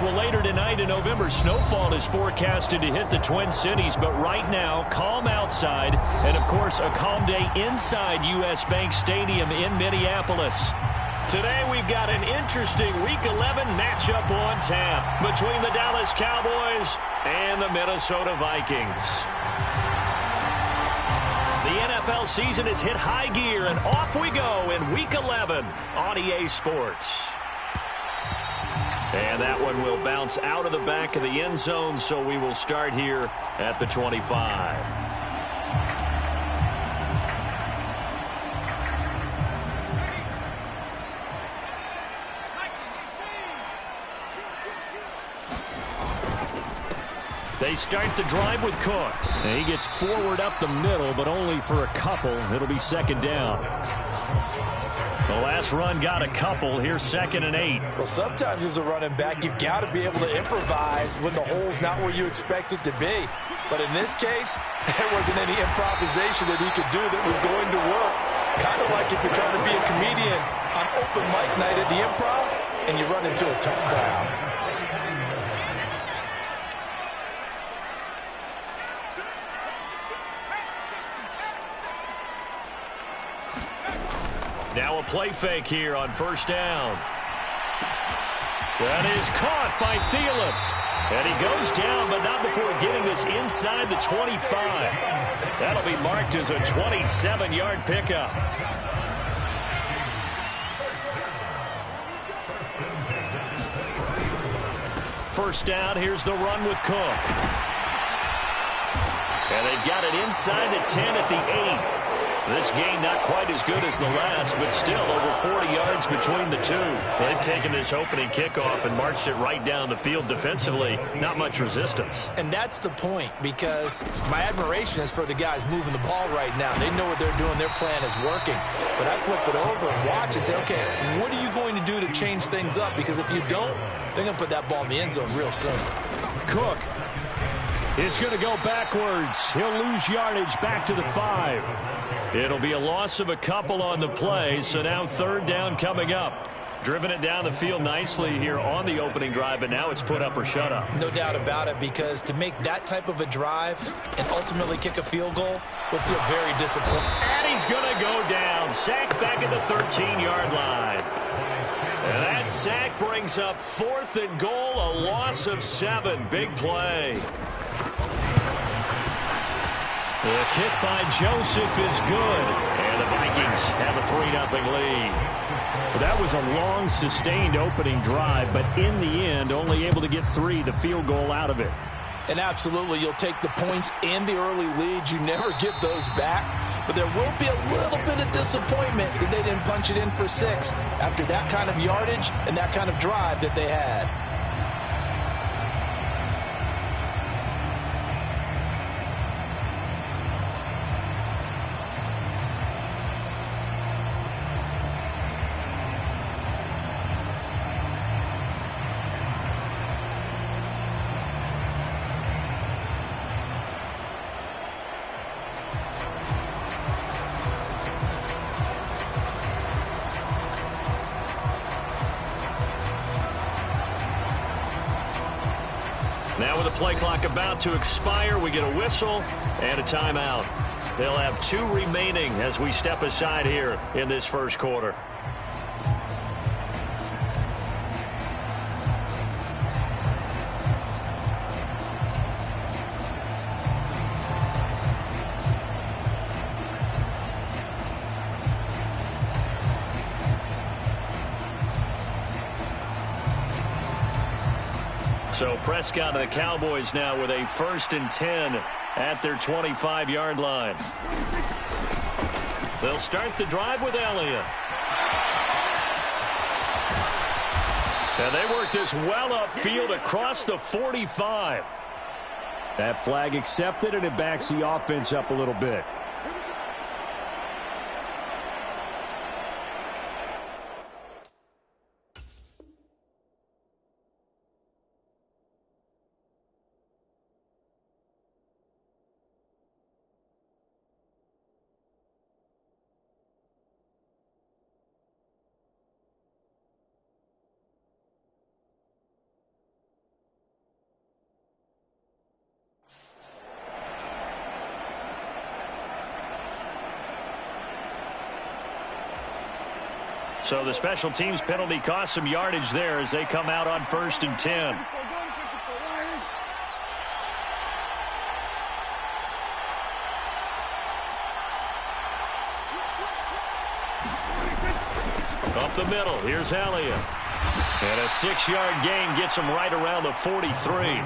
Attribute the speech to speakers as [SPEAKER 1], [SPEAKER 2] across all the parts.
[SPEAKER 1] Well, later tonight in November, snowfall is forecasted to hit the Twin Cities, but right now, calm outside, and of course, a calm day inside U.S. Bank Stadium in Minneapolis. Today, we've got an interesting Week 11 matchup on tap between the Dallas Cowboys and the Minnesota Vikings. The NFL season has hit high gear, and off we go in Week 11 on EA Sports. And that one will bounce out of the back of the end zone, so we will start here at the 25. They start the drive with Cook. And he gets forward up the middle, but only for a couple. It'll be second down. The last run got a couple. Here's 2nd and 8.
[SPEAKER 2] Well, sometimes as a running back, you've got to be able to improvise when the hole's not where you expect it to be. But in this case, there wasn't any improvisation that he could do that was going to work. Kind of like if you're trying to be a comedian on open mic night at the Improv and you run into a tough crowd.
[SPEAKER 1] Now a play fake here on first down. That is caught by Thielen. And he goes down, but not before getting this inside the 25. That'll be marked as a 27-yard pickup. First down, here's the run with Cook. And they've got it inside the 10 at the 8. This game not quite as good as the last, but still over 40 yards between the two. They've taken this opening kickoff and marched it right down the field defensively. Not much resistance.
[SPEAKER 2] And that's the point, because my admiration is for the guys moving the ball right now. They know what they're doing. Their plan is working. But I flip it over and watch and say, okay, what are you going to do to change things up? Because if you don't, they're going to put that ball in the end zone real soon.
[SPEAKER 1] Cook is going to go backwards. He'll lose yardage back to the 5. It'll be a loss of a couple on the play, so now third down coming up. Driven it down the field nicely here on the opening drive, but now it's put up or shut up.
[SPEAKER 2] No doubt about it, because to make that type of a drive and ultimately kick a field goal will feel very disappointing.
[SPEAKER 1] And he's going to go down. Sacked back at the 13-yard line. And that sack brings up 4th and goal, a loss of 7. Big play. The kick by Joseph is good. And the Vikings have a 3-0 lead.
[SPEAKER 3] That was a long, sustained opening drive, but in the end, only able to get 3, the field goal out of it.
[SPEAKER 2] And absolutely, you'll take the points and the early leads. You never give those back. But there will be a little bit of disappointment that they didn't punch it in for 6 after that kind of yardage and that kind of drive that they had.
[SPEAKER 1] Now with the play clock about to expire, we get a whistle and a timeout. They'll have 2 remaining as we step aside here in this first quarter. So Prescott and the Cowboys now with a 1st and 10 at their 25-yard line. They'll start the drive with Elliott. And they work this well upfield across the 45.
[SPEAKER 3] That flag accepted, and it backs the offense up a little bit.
[SPEAKER 1] So the special teams penalty cost some yardage there as they come out on 1st and 10. Up the middle, here's Elliott. And a 6-yard gain gets him right around the 43.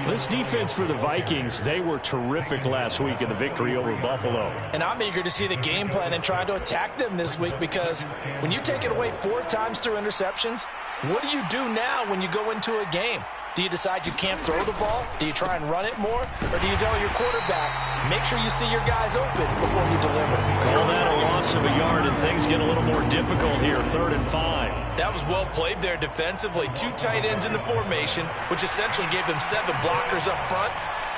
[SPEAKER 3] This defense for the Vikings, they were terrific last week in the victory over Buffalo.
[SPEAKER 2] And I'm eager to see the game plan and try to attack them this week, because when you take it away 4 times through interceptions, what do you do now when you go into a game? Do you decide you can't throw the ball? Do you try and run it more? Or do you tell your quarterback, make sure you see your guys open before you deliver?
[SPEAKER 1] Call that a loss of a yard, and things get a little more difficult here, 3rd and 5.
[SPEAKER 2] That was well played there defensively. 2 tight ends in the formation, which essentially gave them 7 blockers up front.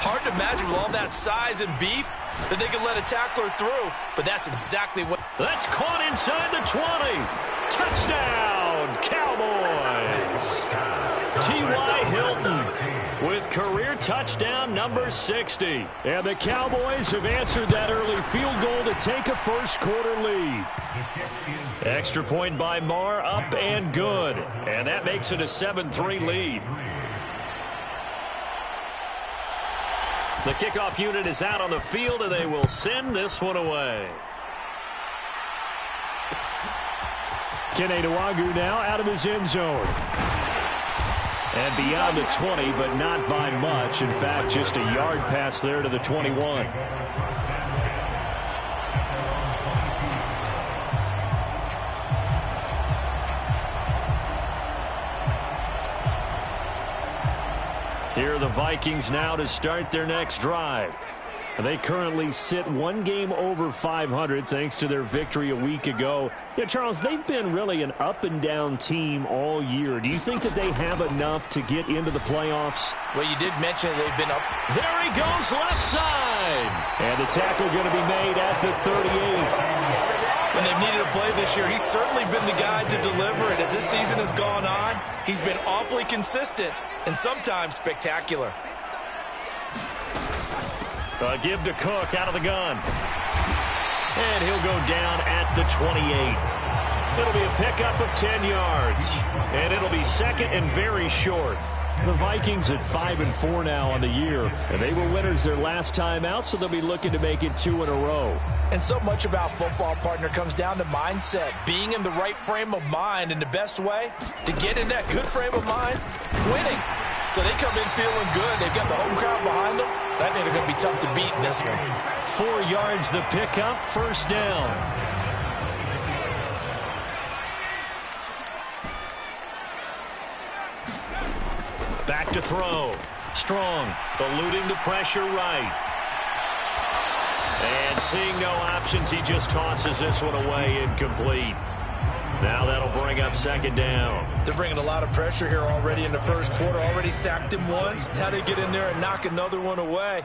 [SPEAKER 2] Hard to imagine with all that size and beef that they could let a tackler through, but that's exactly what...
[SPEAKER 1] That's caught inside the 20. Touchdown, Cowboys. T.Y. Hilton with career touchdown number 60.
[SPEAKER 3] And the Cowboys have answered that early field goal to take a first-quarter lead.
[SPEAKER 1] Extra point by Marr, up and good. And that makes it a 7-3 lead. The kickoff unit is out on the field, and they will send this one away.
[SPEAKER 3] Kene Nwangwu now out of his end zone. And beyond the 20, but not by much. In fact, just a yard pass there to the 21. Here are the Vikings now to start their next drive. They currently sit 1 game over 500 thanks to their victory a week ago. Yeah, Charles, they've been really an up-and-down team all year. Do you think that they have enough to get into the playoffs?
[SPEAKER 2] Well, you did mention they've been up.
[SPEAKER 1] There he goes, left side.
[SPEAKER 3] And the tackle going to be made at the 38.
[SPEAKER 2] When they've needed a play this year, he's certainly been the guy to deliver it. As this season has gone on, he's been awfully consistent and sometimes spectacular.
[SPEAKER 1] Give to Cook out of the gun. And he'll go down at the 28. It'll be a pickup of 10 yards. And it'll be 2nd and very short.
[SPEAKER 3] The Vikings at 5-4 now on the year. And they were winners their last time out, so they'll be looking to make it 2 in a row.
[SPEAKER 2] And so much about football, partner, comes down to mindset. Being in the right frame of mind, and the best way to get in that good frame of mind, winning. So they come in feeling good. They've got the home crowd behind them. I think they're going to be tough to beat in this one.
[SPEAKER 1] 4 yards the pickup, 1st down. Back to throw. Strong, eluding the pressure right. And seeing no options, he just tosses this one away, incomplete. Now that'll bring up 2nd down.
[SPEAKER 2] They're bringing a lot of pressure here already in the first quarter. Already sacked him once. How do they get in there and knock another one away?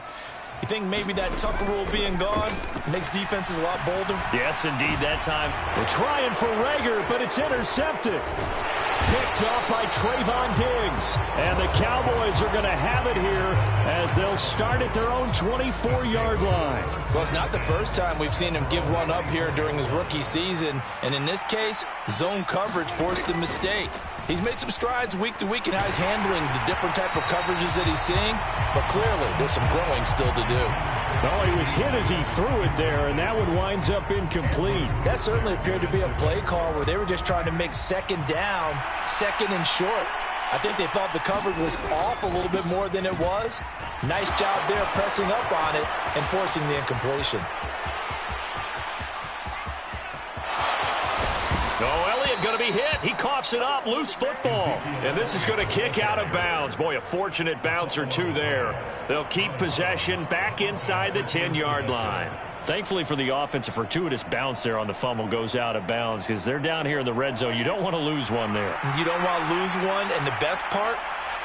[SPEAKER 2] You think maybe that Tucker rule being gone makes defenses a lot bolder?
[SPEAKER 1] Yes, indeed, that time.
[SPEAKER 3] They're trying for Rager, but it's intercepted. Picked off by Trayvon Diggs. And the Cowboys are going to have it here as they'll start at their own 24-yard line.
[SPEAKER 2] Well, it's not the first time we've seen him give one up here during his rookie season. And in this case, zone coverage forced the mistake. He's made some strides week to week in how he's handling the different type of coverages that he's seeing. But clearly, there's some growing still to do.
[SPEAKER 3] Well, he was hit as he threw it there, and that one winds up incomplete.
[SPEAKER 2] That certainly appeared to be a play call where they were just trying to make 2nd down, 2nd and short. I think they thought the coverage was off a little bit more than it was. Nice job there pressing up on it and forcing the incompletion.
[SPEAKER 1] Going to be hit. He coughs it up. Loose football. And this is going to kick out of bounds. Boy, a fortunate bounce or 2 there. They'll keep possession back inside the 10-yard line. Thankfully for the offense, a fortuitous bounce there on the fumble goes out of bounds because they're down here in the red zone. You don't want to lose one there.
[SPEAKER 2] You don't want to lose one. And the best part,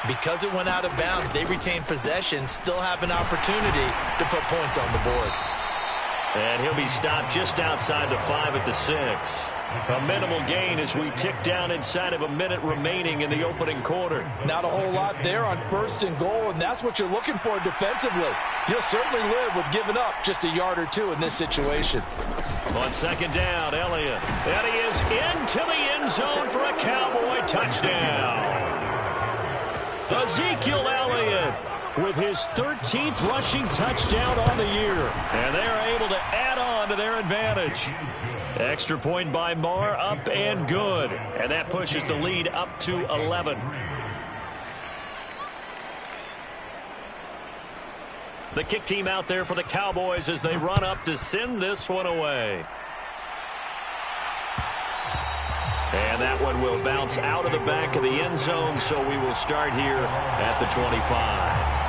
[SPEAKER 2] because it went out of bounds, they retain possession, still have an opportunity to put points on the board.
[SPEAKER 1] And he'll be stopped just outside the 5 at the 6. A minimal gain as we tick down inside of a minute remaining in the opening quarter.
[SPEAKER 2] Not a whole lot there on 1st and goal, and that's what you're looking for defensively. You'll certainly live with giving up just a yard or 2 in this situation.
[SPEAKER 1] On second down, Elliott. And he is into the end zone for a Cowboy touchdown. Ezekiel Elliott with his 13th rushing touchdown on the year. And they are able to add on to their advantage. Extra point by Marr, up and good. And that pushes the lead up to 11. The kick team out there for the Cowboys as they run up to send this one away. And that one will bounce out of the back of the end zone, so we will start here at the 25.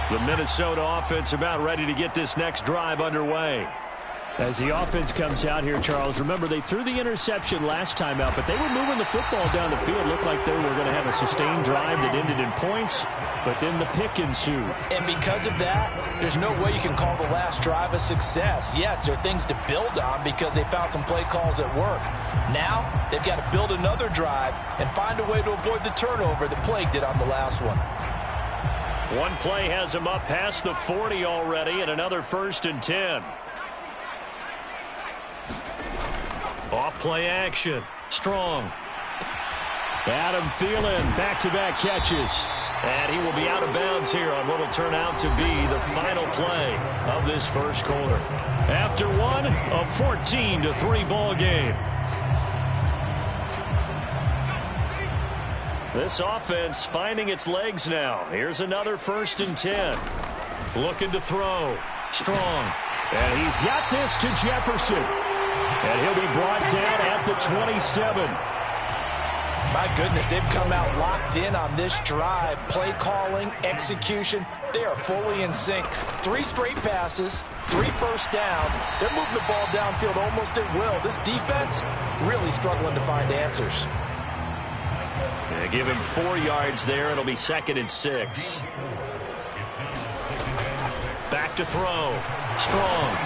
[SPEAKER 1] The Minnesota offense about ready to get this next drive underway.
[SPEAKER 3] As the offense comes out here, Charles, remember they threw the interception last time out, but they were moving the football down the field. Looked like they were going to have a sustained drive that ended in points, but then the pick ensued.
[SPEAKER 2] And because of that, there's no way you can call the last drive a success. Yes, there are things to build on because they found some play calls that work. Now, they've got to build another drive and find a way to avoid the turnover that plagued it on the last one.
[SPEAKER 1] One play has him up past the 40 already, and another 1st and 10. Off play action. Strong.
[SPEAKER 3] Adam Thielen, back-to-back catches.
[SPEAKER 1] And he will be out of bounds here on what will turn out to be the final play of this first quarter. After one, a 14-3 ball game. This offense finding its legs now. Here's another 1st and 10. Looking to throw. Strong.
[SPEAKER 3] And he's got this to Jefferson. And he'll be brought down at the 27.
[SPEAKER 2] My goodness, they've come out locked in on this drive. Play calling, execution, they are fully in sync. 3 straight passes, 3 first downs. They're moving the ball downfield almost at will. This defense really struggling to find answers.
[SPEAKER 1] They give him 4 yards there. It'll be 2nd and 6. Back to throw. Strong.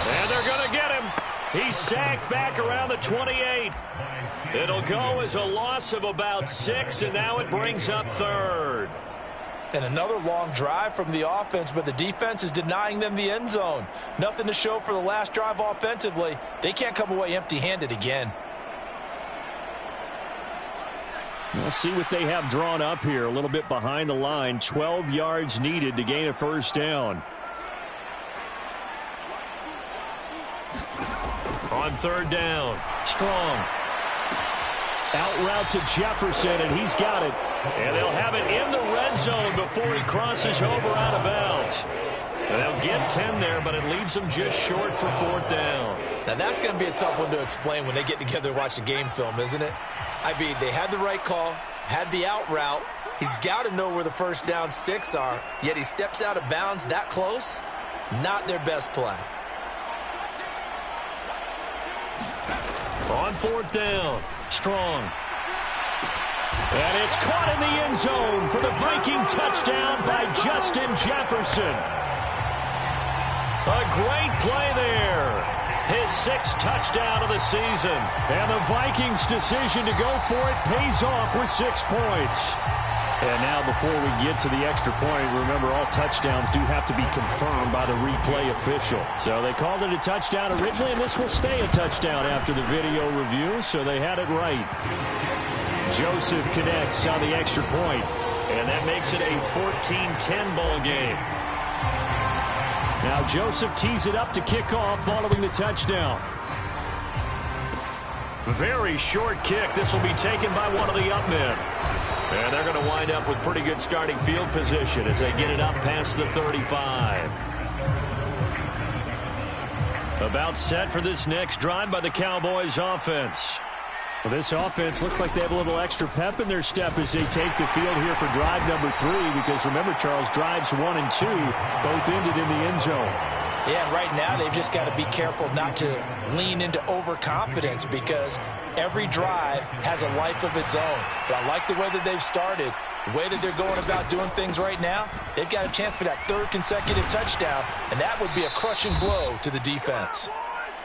[SPEAKER 1] And they're going to get him. He's sacked back around the 28. It'll go as a loss of about 6, and now it brings up 3rd.
[SPEAKER 2] And another long drive from the offense, but the defense is denying them the end zone. Nothing to show for the last drive offensively. They can't come away empty-handed again.
[SPEAKER 3] We'll see what they have drawn up here. A little bit behind the line. 12 yards needed to gain a 1st down.
[SPEAKER 1] On 3rd down. Strong.
[SPEAKER 3] Out route to Jefferson, and he's got it.
[SPEAKER 1] And they'll have it in the red zone before he crosses over out of bounds. And they'll get 10 there, but it leaves them just short for 4th down.
[SPEAKER 2] Now that's going to be a tough one to explain when they get together and watch the game film, isn't it? I mean, they had the right call, had the out route. He's got to know where the 1st down sticks are, yet he steps out of bounds that close. Not their best play.
[SPEAKER 1] On 4th down. Strong.
[SPEAKER 3] And it's caught in the end zone for the Viking touchdown by Justin Jefferson.
[SPEAKER 1] A great play there. His 6th touchdown of the season.
[SPEAKER 3] And the Vikings' decision to go for it pays off with 6 points. And now before we get to the extra point, remember all touchdowns do have to be confirmed by the replay official. So they called it a touchdown originally, and this will stay a touchdown after the video review, so they had it right. Joseph connects on the extra point.
[SPEAKER 1] And that makes it a 14-10 ball game.
[SPEAKER 3] Now Joseph tees it up to kick off following the touchdown.
[SPEAKER 1] Very short kick. This will be taken by one of the up men. And they're going to wind up with pretty good starting field position as they get it up past the 35. About set for this next drive by the Cowboys offense.
[SPEAKER 3] Well, this offense looks like they have a little extra pep in their step as they take the field here for drive number 3. Because remember, Charles, drives 1 and 2 both ended in the end zone.
[SPEAKER 2] Yeah, and right now they've just got to be careful not to lean into overconfidence because every drive has a life of its own. But I like the way that they've started, the way that they're going about doing things right now. They've got a chance for that 3rd consecutive touchdown, and that would be a crushing blow to the defense.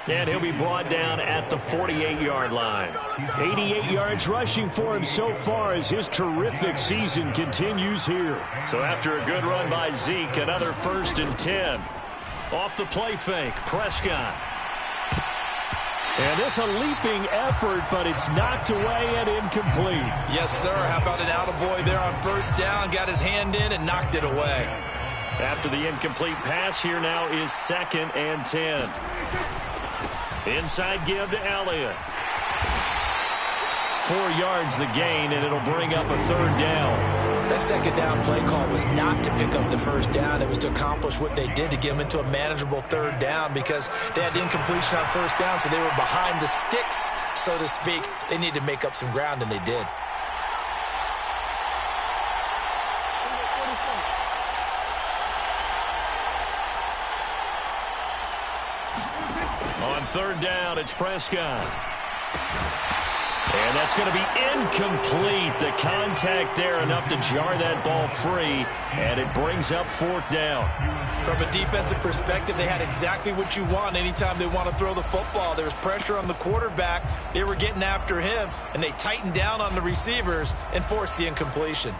[SPEAKER 1] And he'll be brought down at the 48-yard line.
[SPEAKER 3] 88 yards rushing for him so far as his terrific season continues here.
[SPEAKER 1] So after a good run by Zeke, another 1st and 10. Off the play fake, Prescott.
[SPEAKER 3] And this a leaping effort, but it's knocked away and incomplete.
[SPEAKER 2] Yes, sir. How about an attaboy there on 1st down? Got his hand in and knocked it away.
[SPEAKER 1] After the incomplete pass, here now is 2nd and 10. Inside give to Elliott. 4 yards the gain, and it'll bring up a 3rd down.
[SPEAKER 2] That 2nd down play call was not to pick up the 1st down. It was to accomplish what they did to get them into a manageable 3rd down because they had incompletion on 1st down, so they were behind the sticks, so to speak. They needed to make up some ground, and they did.
[SPEAKER 1] On 3rd down, it's Prescott. And that's going to be incomplete. The contact there enough to jar that ball free, and it brings up 4th down.
[SPEAKER 2] From a defensive perspective, they had exactly what you want anytime they want to throw the football. There was pressure on the quarterback. They were getting after him, and they tightened down on the receivers and forced the incompletion.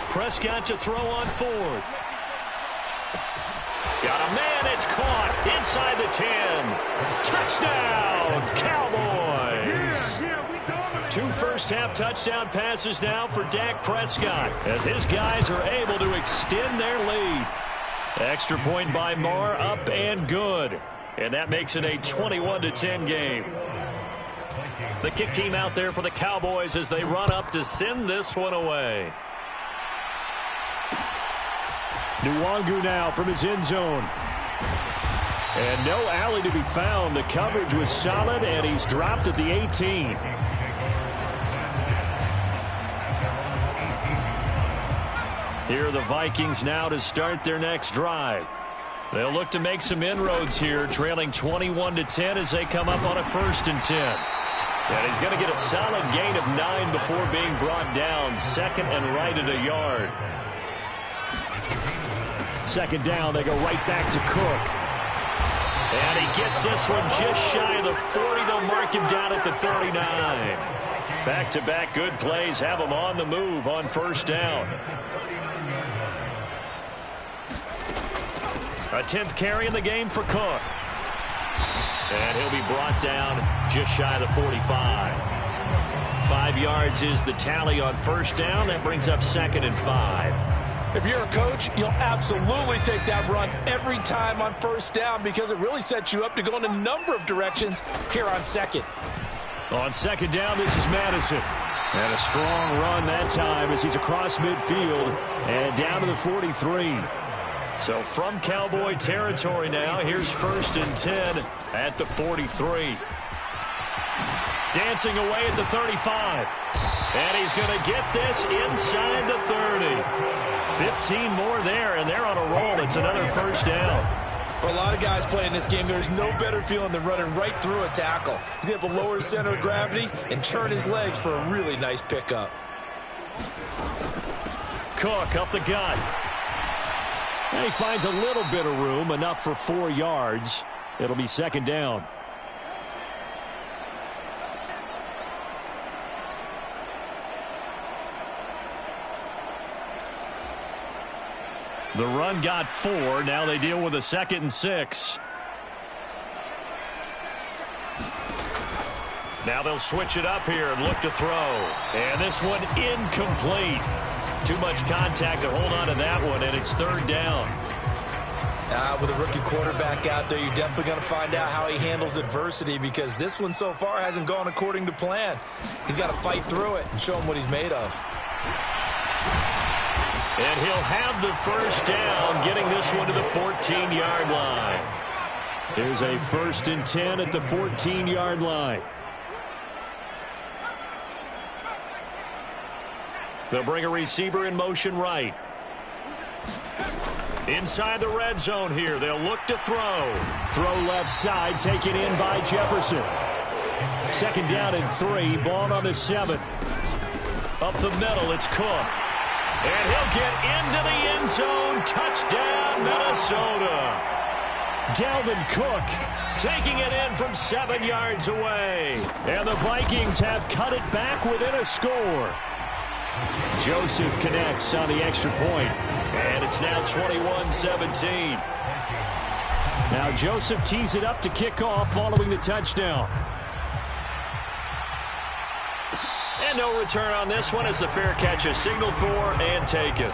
[SPEAKER 1] Prescott to throw on 4th. Got a man, it's caught inside the 10. Touchdown, Cowboys. 2 first-half touchdown passes now for Dak Prescott as his guys are able to extend their lead. Extra point by Marr, up and good. And that makes it a 21-10 game. The kick team out there for the Cowboys as they run up to send this one away.
[SPEAKER 3] Nwangu now from his end zone. And no alley to be found. The coverage was solid, and he's dropped at the 18.
[SPEAKER 1] Here are the Vikings now to start their next drive. They'll look to make some inroads here, trailing 21-10 as they come up on a 1st and 10. And he's going to get a solid gain of 9 before being brought down. 2nd and right at a yard.
[SPEAKER 3] 2nd down, they go right back to Cook.
[SPEAKER 1] And he gets this one just shy of the 40. They'll mark him down at the 39. Back-to-back good plays have him on the move on 1st down. A 10th carry in the game for Cook. And he'll be brought down just shy of the 45. 5 yards is the tally on 1st down. That brings up 2nd and 5.
[SPEAKER 2] If you're a coach, you'll absolutely take that run every time on 1st down because it really sets you up to go in a number of directions here on 2nd.
[SPEAKER 1] On 2nd down, this is Madison.
[SPEAKER 3] And a strong run that time as he's across midfield and down to the 43.
[SPEAKER 1] So from Cowboy territory now, here's 1st and 10 at the 43. Dancing away at the 35. And he's going to get this inside the 30. 15 more there, and they're on a roll. It's another 1st down.
[SPEAKER 2] For a lot of guys playing this game, there's no better feeling than running right through a tackle. He's able to lower his center of gravity and churn his legs for a really nice pickup.
[SPEAKER 1] Cook up the gut.
[SPEAKER 3] And he finds a little bit of room, enough for 4 yards. It'll be 2nd down.
[SPEAKER 1] The run got 4. Now they deal with a 2nd and 6. Now they'll switch it up here and look to throw. And this one incomplete. Too much contact to hold on to that one, and it's 3rd down.
[SPEAKER 2] With a rookie quarterback out there, you're definitely going to find out how he handles adversity because this one so far hasn't gone according to plan. He's got to fight through it and show him what he's made of.
[SPEAKER 1] And he'll have the 1st down, getting this one to the 14-yard line.
[SPEAKER 3] Here's a 1st and 10 at the 14-yard line.
[SPEAKER 1] They'll bring a receiver in motion right. Inside the red zone here, they'll look to throw.
[SPEAKER 3] Throw left side, taken in by Jefferson. 2nd down and 3, ball on the 7.
[SPEAKER 1] Up the middle, it's Cook. And he'll get into the end zone. Touchdown, Minnesota. Dalvin Cook taking it in from 7 yards away. And the Vikings have cut it back within a score. Joseph connects on the extra point. And it's now 21-17. Now Joseph tees it up to kick off following the touchdown. And no return on this one as the fair catch is signaled for and taken.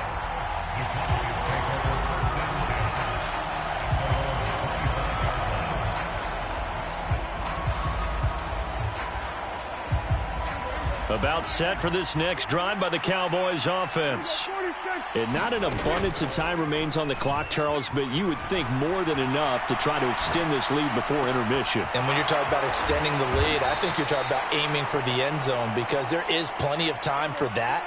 [SPEAKER 1] About set for this next drive by the Cowboys offense. And not an abundance of time remains on the clock, Charles, but you would think more than enough to try to extend this lead before intermission.
[SPEAKER 2] And when you're talking about extending the lead, I think you're talking about aiming for the end zone because there is plenty of time for that.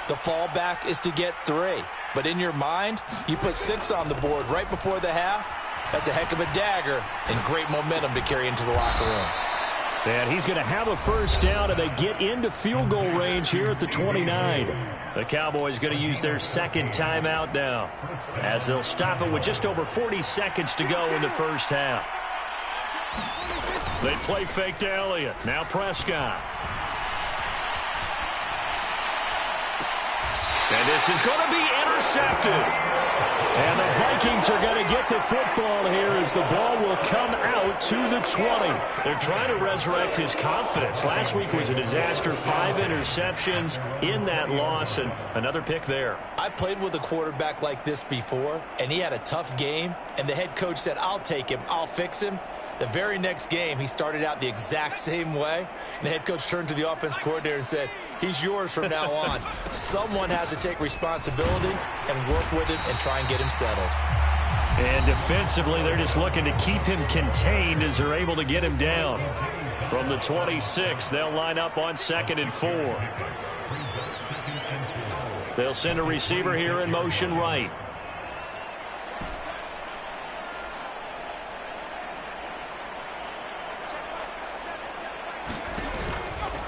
[SPEAKER 2] The fallback is to get 3. But in your mind, you put 6 on the board right before the half. That's a heck of a dagger and great momentum to carry into the locker room.
[SPEAKER 1] And he's going to have a first down, and they get into field goal range here at the 29. The Cowboys going to use their second timeout now, as they'll stop it with just over 40 seconds to go in the first half. They play fake to Elliott. Now Prescott. And this is going to be intercepted. And the Vikings are going to get the football here as the ball will come out to the 20. They're trying to resurrect his confidence. Last week was a disaster. 5 interceptions in that loss, and another pick there.
[SPEAKER 2] I played with a quarterback like this before, and he had a tough game, and the head coach said, I'll take him, I'll fix him. The very next game, he started out the exact same way. And the head coach turned to the offense coordinator and said, he's yours from now on. Someone has to take responsibility and work with it and try and get him settled.
[SPEAKER 1] And defensively, they're just looking to keep him contained as they're able to get him down. From the 26, they'll line up on 2nd and 4. They'll send a receiver here in motion right.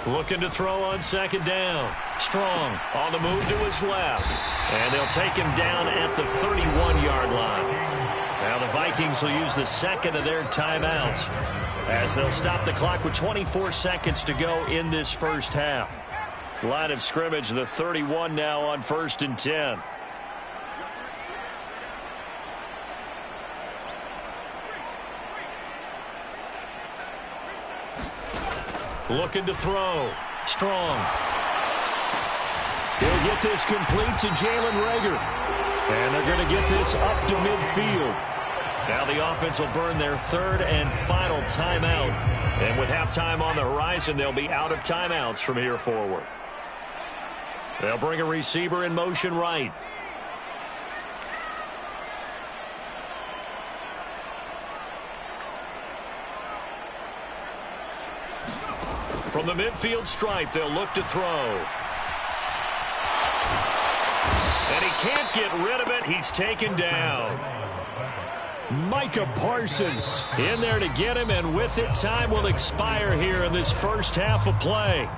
[SPEAKER 1] Looking to throw on 2nd down. Strong on the move to his left. And they'll take him down at the 31-yard line. Now the Vikings will use the second of their timeouts as they'll stop the clock with 24 seconds to go in this first half. Line of scrimmage, the 31 now on 1st and 10. Looking to throw. Strong. He'll get this complete to Jalen Reagor. And they're going to get this up to midfield. Now the offense will burn their 3rd and final timeout. And with halftime on the horizon, they'll be out of timeouts from here forward. They'll bring a receiver in motion right. From the midfield stripe, they'll look to throw. And he can't get rid of it. He's taken down. Micah Parsons in there to get him, and with it, time will expire here in this first half of play.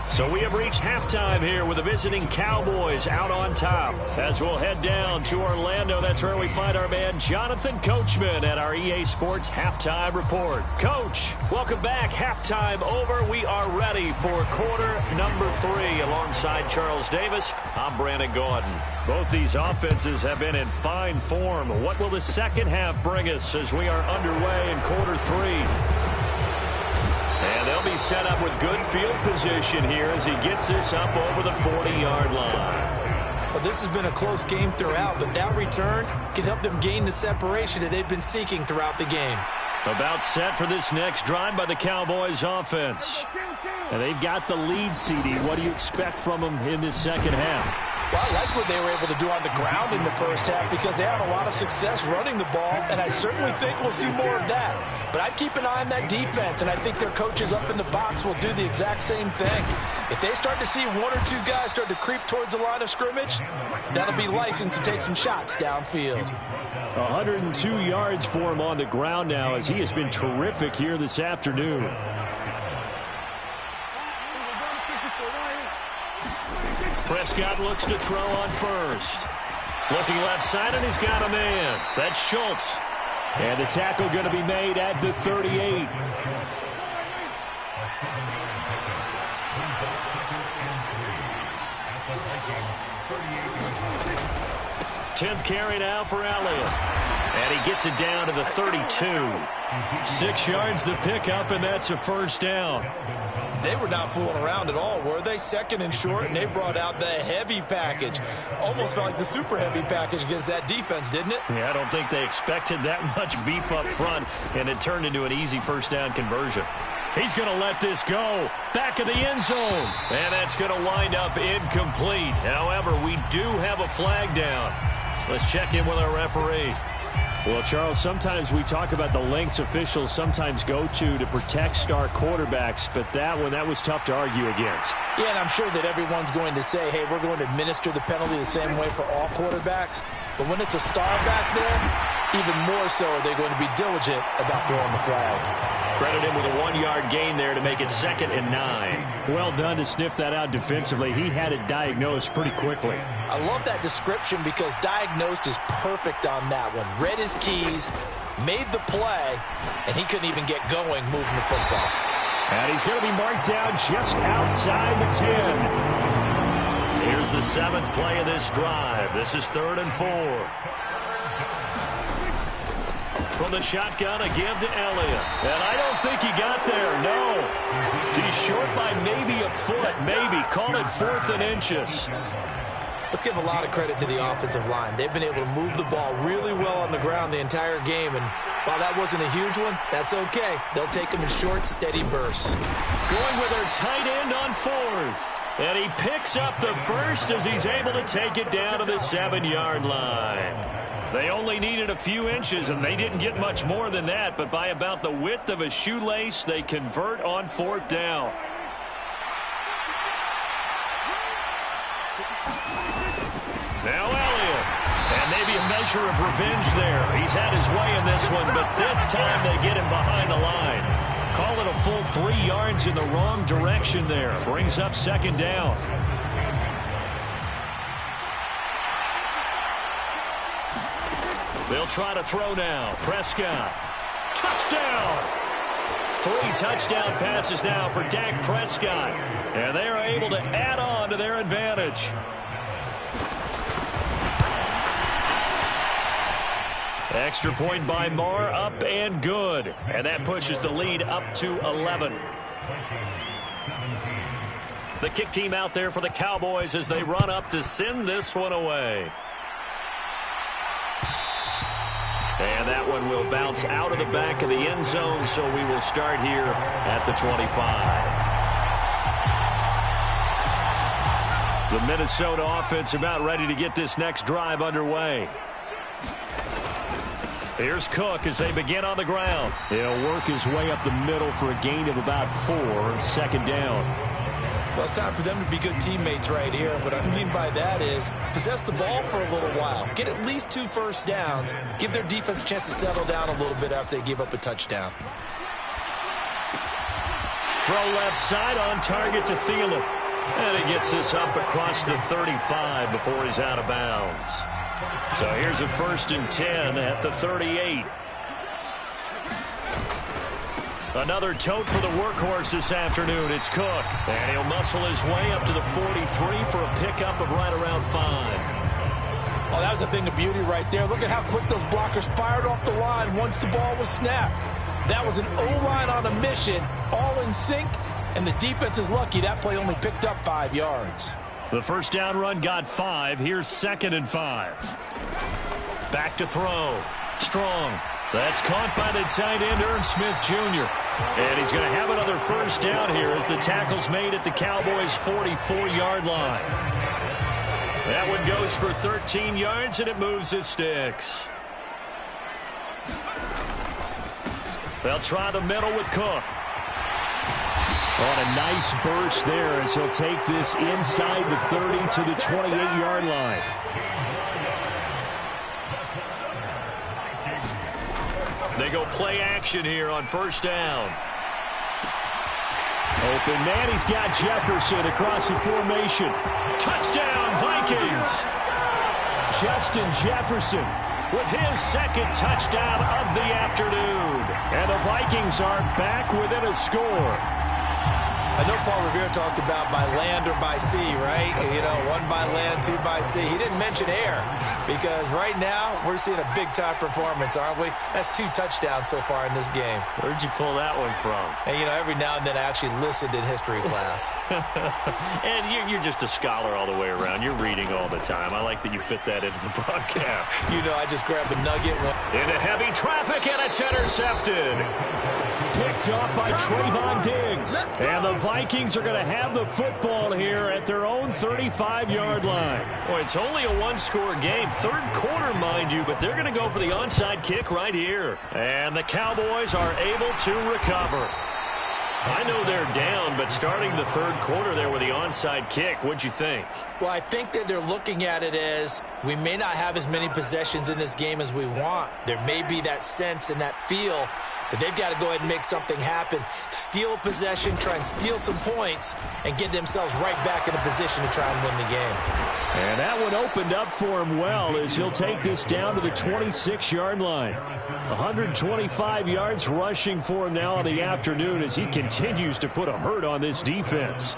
[SPEAKER 1] So we have reached halftime here with the visiting Cowboys out on top. As we'll head down to Orlando, that's where we find our man Jonathan Coachman at our EA Sports Halftime Report. Coach, welcome back. Halftime over. We are ready for quarter number 3. Alongside Charles Davis, I'm Brandon Gordon. Both these offenses have been in fine form. What will the second half bring us as we are underway in quarter 3? And they'll be set up with good field position here as he gets this up over the 40-yard line.
[SPEAKER 2] Well, this has been a close game throughout, but that return can help them gain the separation that they've been seeking throughout the game.
[SPEAKER 1] About set for this next drive by the Cowboys offense. And they've got the lead, CD. What do you expect from them in this second half?
[SPEAKER 2] Well, I like what they were able to do on the ground in the first half because they had a lot of success running the ball, and I certainly think we'll see more of that. But I'd keep an eye on that defense, and I think their coaches up in the box will do the exact same thing. If they start to see 1 or 2 guys start to creep towards the line of scrimmage, that'll be licensed to take some shots downfield.
[SPEAKER 1] 102 yards for him on the ground now as he has been terrific here this afternoon. Prescott looks to throw on first. Looking left side, and he's got a man. That's Schultz.
[SPEAKER 3] And the tackle going to be made at the 38. Tenth carry now for Elliott. And he gets it down to the 32.
[SPEAKER 1] 6 yards the pickup, and that's a first down.
[SPEAKER 2] They were not fooling around at all, were they? Second and short, and they brought out the heavy package. Almost felt like the super heavy package against that defense, didn't it?
[SPEAKER 1] Yeah, I don't think they expected that much beef up front, and it turned into an easy first down conversion. He's going to let this go. Back of the end zone. And that's going to wind up incomplete. However, we do have a flag down. Let's check in with our referee.
[SPEAKER 3] Well, Charles, sometimes we talk about the lengths officials sometimes go to protect star quarterbacks, but that was tough to argue against.
[SPEAKER 2] Yeah, and I'm sure that everyone's going to say, hey, we're going to administer the penalty the same way for all quarterbacks. But when it's a star back there, even more so are they going to be diligent about throwing the flag.
[SPEAKER 1] Credit him with a 1-yard gain there to make it 2nd and 9.
[SPEAKER 3] Well done to sniff that out defensively. He had it diagnosed pretty quickly.
[SPEAKER 2] I love that description because diagnosed is perfect on that one. Read his keys, made the play, and he couldn't even get going moving the football.
[SPEAKER 3] And he's going to be marked down just outside the 10.
[SPEAKER 1] Here's the 7th play of this drive. This is 3rd and 4. From the shotgun, a give to Elliott. And I don't think he got there, no. He's short by maybe a foot, maybe. Call it 4th and inches.
[SPEAKER 2] Let's give a lot of credit to the offensive line. They've been able to move the ball really well on the ground the entire game. And while that wasn't a huge one, that's okay. They'll take them in short, steady bursts.
[SPEAKER 1] Going with their tight end on 4th. And he picks up the first as he's able to take it down to the 7-yard line. They only needed a few inches, and they didn't get much more than that. But by about the width of a shoelace, they convert on 4th down. Now Elliott. And maybe a measure of revenge there. He's had his way in this one, but this time they get him behind the line. Call it a full 3 yards in the wrong direction there. Brings up 2nd down. They'll try to throw now. Prescott. Touchdown! 3 touchdown passes now for Dak Prescott. And they are able to add on to their advantage. Extra point by Marr, up and good. And that pushes the lead up to 11. The kick team out there for the Cowboys as they run up to send this one away. And that one will bounce out of the back of the end zone, so we will start here at the 25. The Minnesota offense about ready to get this next drive underway. Here's Cook as they begin on the ground.
[SPEAKER 3] He'll work his way up the middle for a gain of about 4, 2nd down.
[SPEAKER 2] Well, it's time for them to be good teammates right here. What I mean by that is possess the ball for a little while. Get at least 2 first downs. Give their defense a chance to settle down a little bit after they give up a touchdown.
[SPEAKER 1] Throw left side on target to Thielen. And he gets this up across the 35 before he's out of bounds. So here's a 1st and 10 at the 38. Another tote for the workhorse this afternoon. It's Cook. And he'll muscle his way up to the 43 for a pickup of right around 5.
[SPEAKER 2] Oh, that was a thing of beauty right there. Look at how quick those blockers fired off the line once the ball was snapped. That was an O-line on a mission, all in sync, and the defense is lucky that play only picked up 5 yards.
[SPEAKER 1] The first down run got 5. Here's 2nd and 5. Back to throw. Strong. That's caught by the tight end, Irv Smith Jr. And he's going to have another first down here as the tackle's made at the Cowboys' 44-yard line. That one goes for 13 yards, and it moves his sticks. They'll try the middle with Cook.
[SPEAKER 3] On a nice burst there as he'll take this inside the 30 to the 28-yard line. They go play action here on first down. Open man, he's got Jefferson across the formation. Touchdown, Vikings! Justin Jefferson with his second touchdown of the afternoon. And the Vikings are back within a score.
[SPEAKER 2] I know Paul Revere talked about by land or by sea, right? You know, one by land, two by sea. He didn't mention air because right now we're seeing a big-time performance, aren't we? That's 2 touchdowns so far in this game.
[SPEAKER 3] Where'd you pull that one from?
[SPEAKER 2] And, you know, every now and then I actually listened in history class.
[SPEAKER 3] And you're just a scholar all the way around. You're reading all the time. I like that you fit that into the broadcast.
[SPEAKER 2] You know, I just grabbed a nugget.
[SPEAKER 3] Into heavy traffic, and it's intercepted. Picked up by Trayvon Diggs. And the Vikings are going to have the football here at their own 35-yard line. Boy, it's only a one-score game. Third quarter, mind you, but they're going to go for the onside kick right here. And the Cowboys are able to recover. I know they're down, but starting the third quarter there with the onside kick, what'd you think?
[SPEAKER 2] Well, I think that they're looking at it as we may not have as many possessions in this game as we want. There may be that sense and that feel that they've got to go ahead and make something happen, steal a possession, try and steal some points, and get themselves right back in a position to try and win the game.
[SPEAKER 3] And that one opened up for him well as he'll take this down to the 26-yard line. 125 yards rushing for him now in the afternoon as he continues to put a hurt on this defense.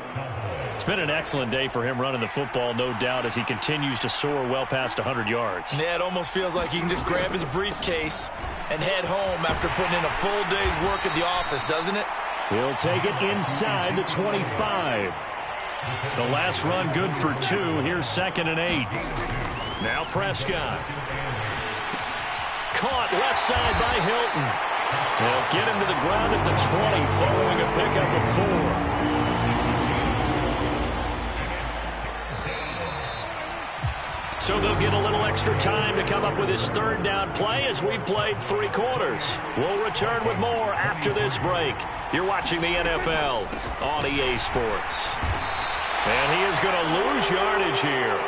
[SPEAKER 3] It's been an excellent day for him running the football, no doubt, as he continues to soar well past 100 yards.
[SPEAKER 2] Yeah, it almost feels like he can just grab his briefcase and head home after putting in a full day's work at the office, doesn't it?
[SPEAKER 3] He'll take it inside the 25. The last run good for 2. Here's 2nd and 8. Now Prescott. Caught left side by Hilton. They'll get him to the ground at the 20 following a pickup of 4. So they'll get a little extra time to come up with his third down play as we've played 3 quarters. We'll return with more after this break. You're watching the NFL on EA Sports. And he is going to lose yardage here.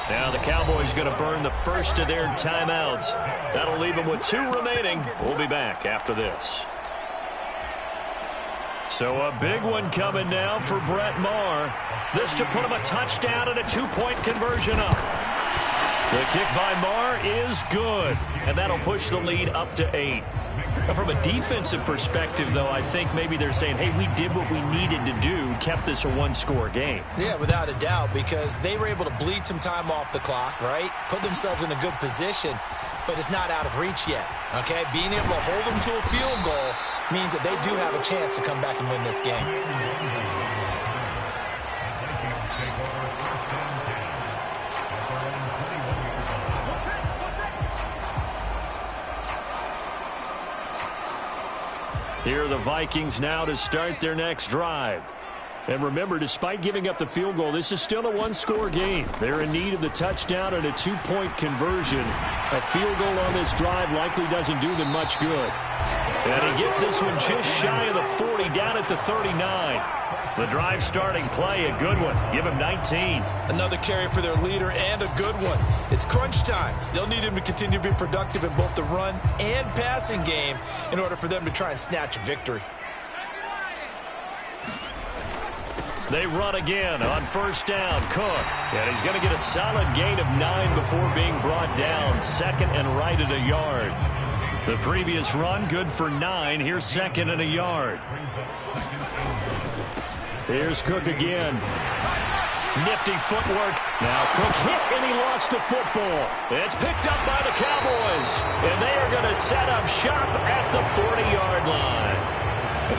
[SPEAKER 3] Now the Cowboys going to burn the first of their timeouts. That'll leave them with 2 remaining. We'll be back after this. So a big one coming now for Brett Maher. This to put him a touchdown and a 2-point conversion up. The kick by Maher is good, and that'll push the lead up to 8. Now, from a defensive perspective, though, I think maybe they're saying, hey, we did what we needed to do, kept this a 1-score game.
[SPEAKER 2] Yeah, without a doubt, because they were able to bleed some time off the clock, right? Put themselves in a good position, but it's not out of reach yet, okay? Being able to hold them to a field goal means that they do have a chance to come back and win this game.
[SPEAKER 3] Here are the Vikings now to start their next drive. And remember, despite giving up the field goal, this is still a 1-score game. They're in need of the touchdown and a 2-point conversion. A field goal on this drive likely doesn't do them much good. And he gets this one just shy of the 40, down at the 39. The drive starting play, a good one. Give him 19.
[SPEAKER 2] Another carry for their leader and a good one. It's crunch time. They'll need him to continue to be productive in both the run and passing game in order for them to try and snatch a victory.
[SPEAKER 3] They run again on first down. Cook. And he's going to get a solid gain of 9 before being brought down. 2nd and right at a yard. The previous run good for 9. Here's 2nd and a yard. Here's Cook again. Nifty footwork. Now Cook hit and he lost the football. It's picked up by the Cowboys. And they are going to set up shop at the 40-yard line.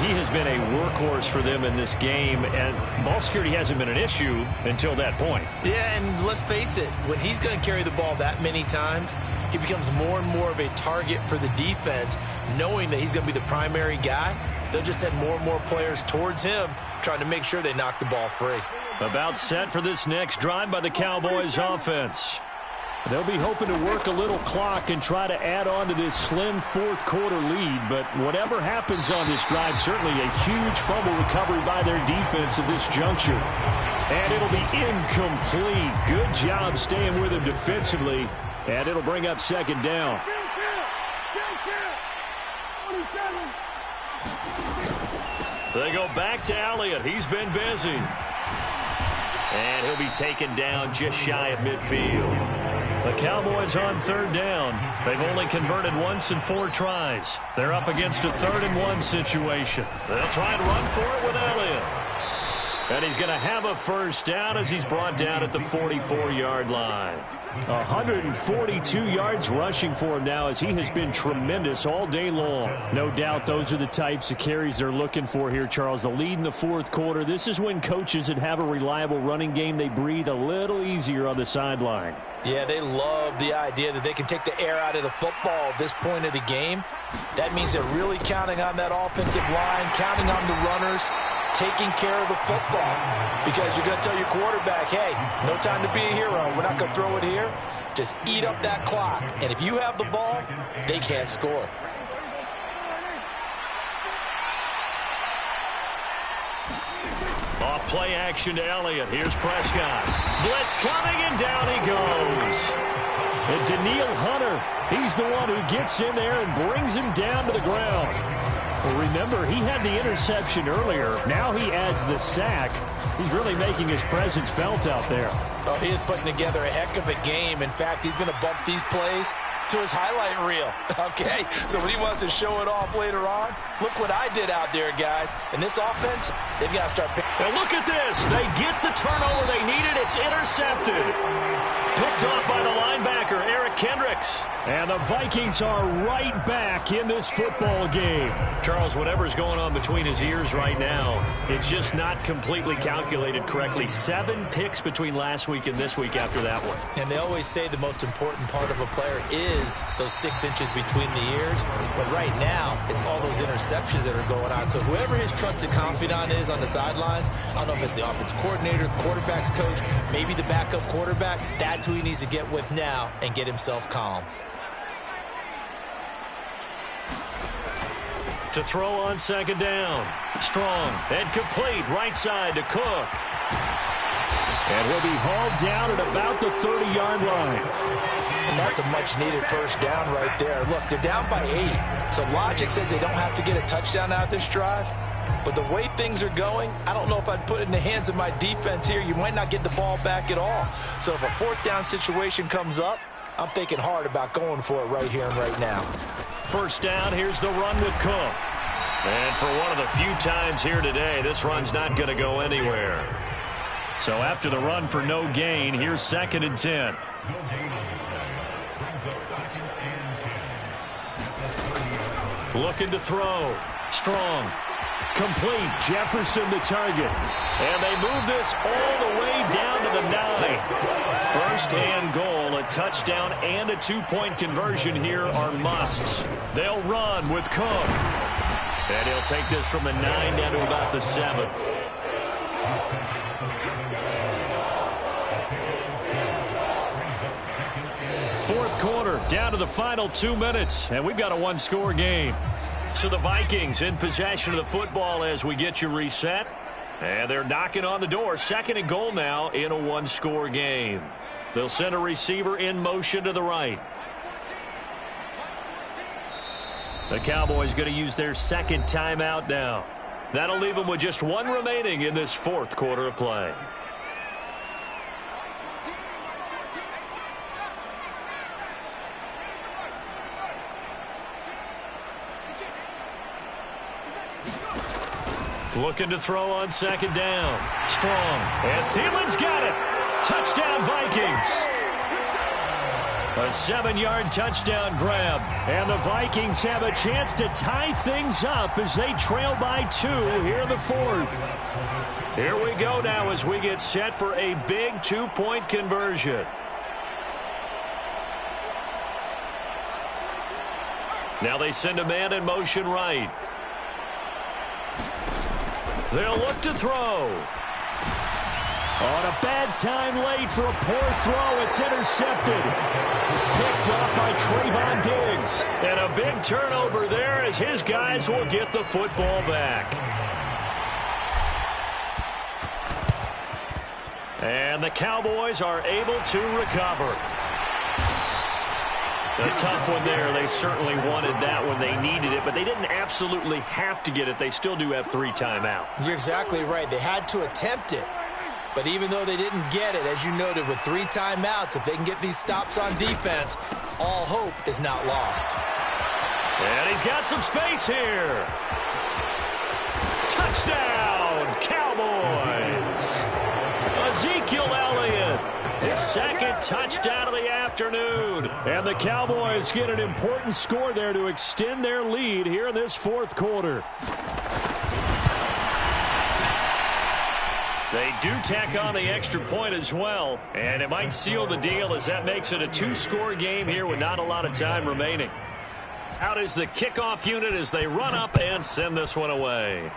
[SPEAKER 3] He has been a workhorse for them in this game, and ball security hasn't been an issue until that point.
[SPEAKER 2] Yeah, and let's face it, when he's going to carry the ball that many times, he becomes more and more of a target for the defense, knowing that he's going to be the primary guy. They'll just send more and more players towards him, trying to make sure they knock the ball free.
[SPEAKER 3] About set for this next drive by the Cowboys offense. They'll be hoping to work a little clock and try to add on to this slim fourth-quarter lead. But whatever happens on this drive, certainly a huge fumble recovery by their defense at this juncture. And it'll be incomplete. Good job staying with him defensively. And it'll bring up 2nd down.
[SPEAKER 1] They go back to Elliott. He's been busy. And he'll be taken down just shy of midfield. The Cowboys on third down. They've only converted once in 4 tries. They're up against a 3rd-and-1 situation. They'll try and run for it with Elliott. And he's going to have a first down as he's brought down at the 44-yard line. 142 yards rushing for him now as he has been tremendous all day long. No doubt those are the types of carries they're looking for here, Charles. The lead in the 4th quarter. This is when coaches that have a reliable running game, they breathe a little easier on the sideline.
[SPEAKER 2] Yeah, they love the idea that they can take the air out of the football at this point of the game. That means they're really counting on that offensive line, counting on the runners, taking care of the football. Because you're going to tell your quarterback, hey, no time to be a hero. We're not going to throw it here. Just eat up that clock. And if you have the ball, they can't score.
[SPEAKER 1] Off play action to Elliott. Here's Prescott. Blitz coming, and down he goes. And Danielle Hunter, he's the one who gets in there and brings him down to the ground. Well, remember, he had the interception earlier. Now he adds the sack. He's really making his presence felt out there.
[SPEAKER 2] Oh, he is putting together a heck of a game. In fact, he's going to bump these plays to his highlight reel. Okay, so when he wants to show it off later on, look what I did out there, guys. And this offense, they've got to start picking.
[SPEAKER 1] And look at this. They get the turnover they needed. It's intercepted. Picked off by the linebacker, Eric Kendricks.
[SPEAKER 3] And the Vikings are right back in this football game.
[SPEAKER 1] Charles, whatever's going on between his ears right now, it's just not completely calculated correctly. 7 picks between last week and this week after that one.
[SPEAKER 2] And they always say the most important part of a player is those 6 inches between the ears. But right now, it's all those interceptions that are going on. So whoever his trusted confidant is on the sidelines, I don't know if it's the offensive coordinator, the quarterback's coach, maybe the backup quarterback, that's who he needs to get with now and get himself calm.
[SPEAKER 1] To throw on 2nd down. Strong and complete right side to Cook.
[SPEAKER 3] And he'll be hauled down at about the 30-yard line.
[SPEAKER 2] And that's a much-needed first down right there. Look, they're down by 8. So logic says they don't have to get a touchdown out of this drive. But the way things are going, I don't know if I'd put it in the hands of my defense here. You might not get the ball back at all. So if a 4th down situation comes up, I'm thinking hard about going for it right here and right now.
[SPEAKER 1] First down, here's the run with Cook. And for one of the few times here today, this run's not going to go anywhere. So after the run for no gain, here's 2nd and 10. Looking to throw. Strong. Complete. Jefferson the target. And they move this all the way down to the 9. 1st and goal. A touchdown and a 2-point conversion here are musts. They'll run with Cook. And he'll take this from the 9 down to about the 7. Fourth quarter, down to the final 2 minutes, and we've got a 1-score game. So the Vikings in possession of the football as we get you reset. And they're knocking on the door. 2nd and goal now in a 1-score game. They'll send a receiver in motion to the right. The Cowboys going to use their 2nd timeout now. That'll leave them with just 1 remaining in this 4th quarter of play. Looking to throw on 2nd down. Strong. And Thielen's got it. Touchdown, Vikings. A 7-yard touchdown grab. And the Vikings have a chance to tie things up as they trail by 2 here in the 4th. Here we go now as we get set for a big 2-point conversion. Now they send a man in motion right. They'll look to throw.
[SPEAKER 3] On a bad time late for a poor throw. It's intercepted. Picked up by Trayvon Diggs.
[SPEAKER 1] And a big turnover there as his guys will get the football back. And the Cowboys are able to recover. A tough one there. They certainly wanted that when they needed it, but they didn't absolutely have to get it. They still do have 3 timeouts.
[SPEAKER 2] You're exactly right. They had to attempt it. But even though they didn't get it, as you noted, with 3 timeouts, if they can get these stops on defense, all hope is not lost.
[SPEAKER 1] And he's got some space here. Touchdown, Cowboys. Ezekiel Elliott, his 2nd touchdown of the afternoon. And the Cowboys get an important score there to extend their lead here in this 4th quarter. They do tack on the extra point as well, and it might seal the deal as that makes it a 2-score game here with not a lot of time remaining. Out is the kickoff unit as they run up and send this one away.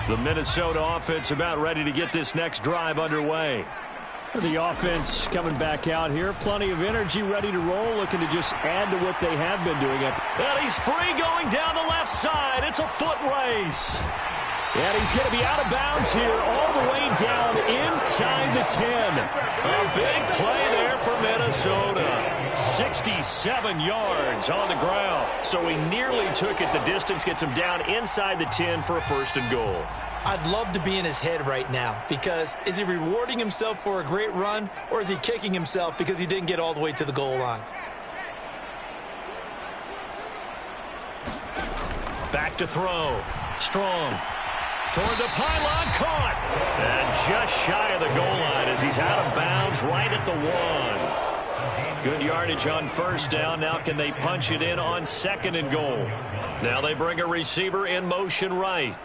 [SPEAKER 1] The Minnesota offense about ready to get this next drive underway. The offense coming back out here. Plenty of energy, ready to roll, looking to just add to what they have been doing. And he's free going down the left side. It's a foot race. And he's going to be out of bounds here all the way down inside the 10. A big play there for Minnesota. 67 yards on the ground. So he nearly took it the distance, gets him down inside the 10 for a 1st and goal.
[SPEAKER 2] I'd love to be in his head right now because is he rewarding himself for a great run or is he kicking himself because he didn't get all the way to the goal line?
[SPEAKER 1] Back to throw. Strong. Toward the pylon, caught. And just shy of the goal line as he's out of bounds right at the 1. Good yardage on 1st down. Now can they punch it in on 2nd and goal? Now they bring a receiver in motion right.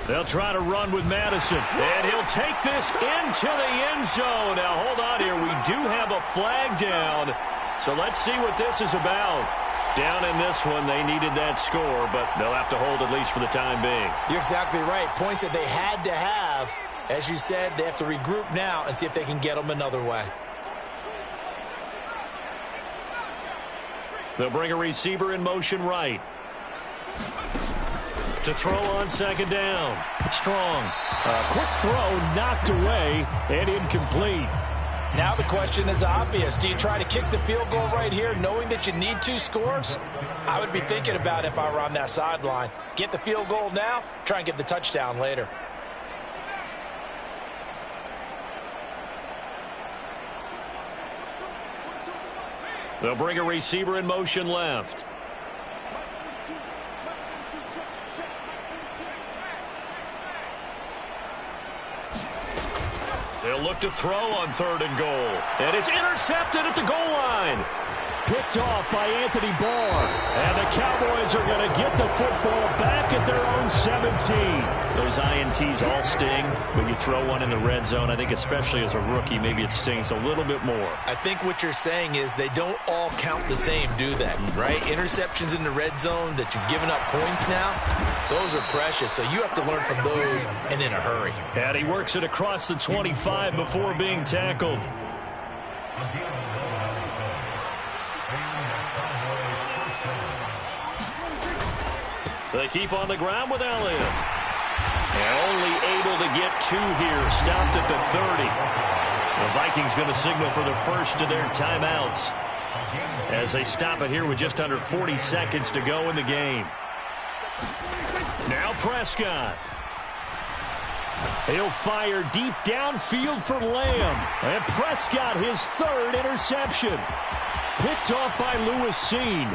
[SPEAKER 1] They'll try to run with Madison. And he'll take this into the end zone. Now hold on here. We do have a flag down. So let's see what this is about. Down in this one, they needed that score, but they'll have to hold at least for the time being.
[SPEAKER 2] You're exactly right. Points that they had to have. As you said, they have to regroup now and see if they can get them another way.
[SPEAKER 1] They'll bring a receiver in motion right. To throw on 2nd down. Strong.
[SPEAKER 3] A quick throw knocked away and incomplete.
[SPEAKER 2] Now the question is obvious. Do you try to kick the field goal right here knowing that you need 2 scores? I would be thinking about if I were on that sideline. Get the field goal now, try and get the touchdown later.
[SPEAKER 1] They'll bring a receiver in motion left. They'll look to throw on 3rd and goal. And it's intercepted at the goal line.
[SPEAKER 3] Picked off by Anthony Barr.
[SPEAKER 1] And the Cowboys are going to get the football back at their own 17.
[SPEAKER 4] Those INTs all sting, but you throw one in the red zone, I think especially as a rookie, maybe it stings a little bit more.
[SPEAKER 2] I think what you're saying is they don't all count the same, do they? Right? Interceptions in the red zone that you've given up points now, those are precious. So you have to learn from those and in a hurry.
[SPEAKER 1] And he works it across the 25 before being tackled. They keep on the ground with Elliott. And only able to get 2 here. Stopped at the 30. The Vikings going to signal for the first of their timeouts as they stop it here with just under 40 seconds to go in the game. Now Prescott.
[SPEAKER 3] He'll fire deep downfield for Lamb. And Prescott, his 3rd interception. Picked off by Lewis Seen.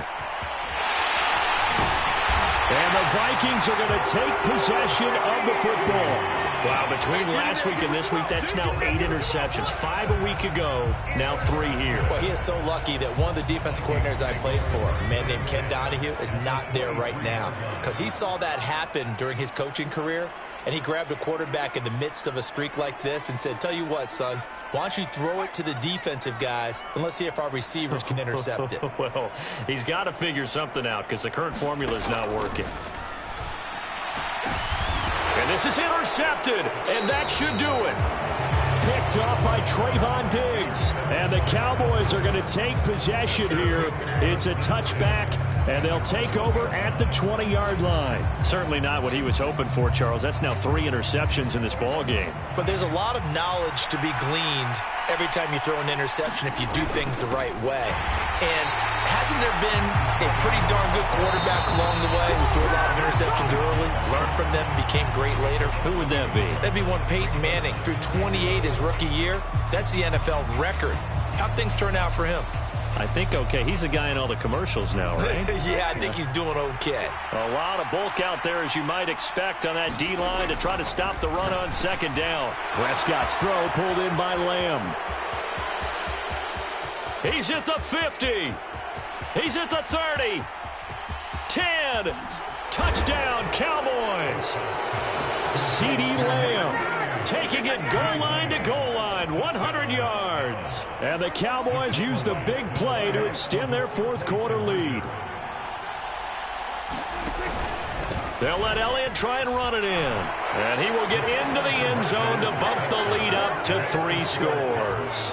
[SPEAKER 3] And the Vikings are going to take possession of the football.
[SPEAKER 1] Wow, between last week and this week, that's now 8 interceptions. 5 a week ago, now 3 here.
[SPEAKER 2] Well, he is so lucky that one of the defensive coordinators I played for, a man named Ken Donahue, is not there right now. Because he saw that happen during his coaching career, and he grabbed a quarterback in the midst of a streak like this and said, tell you what, son, why don't you throw it to the defensive guys, and let's see if our receivers can intercept it.
[SPEAKER 1] Well, he's got to figure something out because the current formula is not working. And this is intercepted, and that should do it.
[SPEAKER 3] picked up by Trayvon Diggs. And the Cowboys are going to take possession here. It's a touchback, and they'll take over at the 20-yard line.
[SPEAKER 1] Certainly not what he was hoping for, Charles. That's now 3 interceptions in this ball game.
[SPEAKER 2] But there's a lot of knowledge to be gleaned every time you throw an interception if you do things the right way. And hasn't there been a pretty darn good quarterback along the way who threw a lot of interceptions early, learned from them, became great later?
[SPEAKER 1] Who would that be?
[SPEAKER 2] That'd be one Peyton Manning. Threw 28 his rookie year. That's the NFL record. How'd things turn out for him?
[SPEAKER 1] I think okay. He's the guy in all the commercials now, right?
[SPEAKER 2] Yeah, I think he's doing okay.
[SPEAKER 1] A lot of bulk out there, as you might expect, on that D-line to try to stop the run on second down.
[SPEAKER 3] Prescott's throw pulled in by Lamb.
[SPEAKER 1] He's at the 50. He's at the 30. 10. Touchdown, Cowboys.
[SPEAKER 3] CeeDee Lamb
[SPEAKER 1] taking it goal line to goal line, 100 yards.
[SPEAKER 3] And the Cowboys use the big play to extend their fourth quarter lead.
[SPEAKER 1] They'll let Elliott try and run it in. And he will get into the end zone to bump the lead up to 3 scores.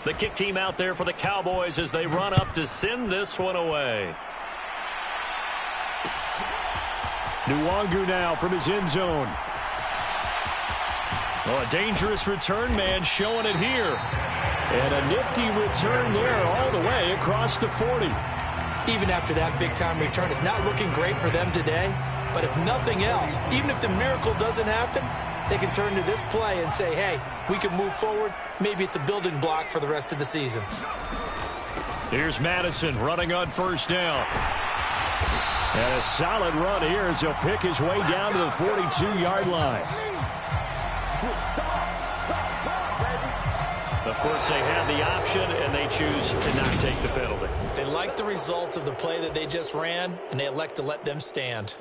[SPEAKER 1] The kick team out there for the Cowboys as they run up to send this one away.
[SPEAKER 3] Nwangu now from his end zone.
[SPEAKER 1] Oh, a dangerous return man showing it here.
[SPEAKER 3] And a nifty return there all the way across the 40.
[SPEAKER 2] Even after that big-time return, it's not looking great for them today. But if nothing else, even if the miracle doesn't happen, they can turn to this play and say, hey, we can move forward. Maybe it's a building block for the rest of the season.
[SPEAKER 1] Here's Madison running on first down.
[SPEAKER 3] And a solid run here as he'll pick his way down to the 42-yard line.
[SPEAKER 1] Of course, they had the option, and they choose to not take the penalty.
[SPEAKER 2] They like the results of the play that they just ran, and they elect to let them stand.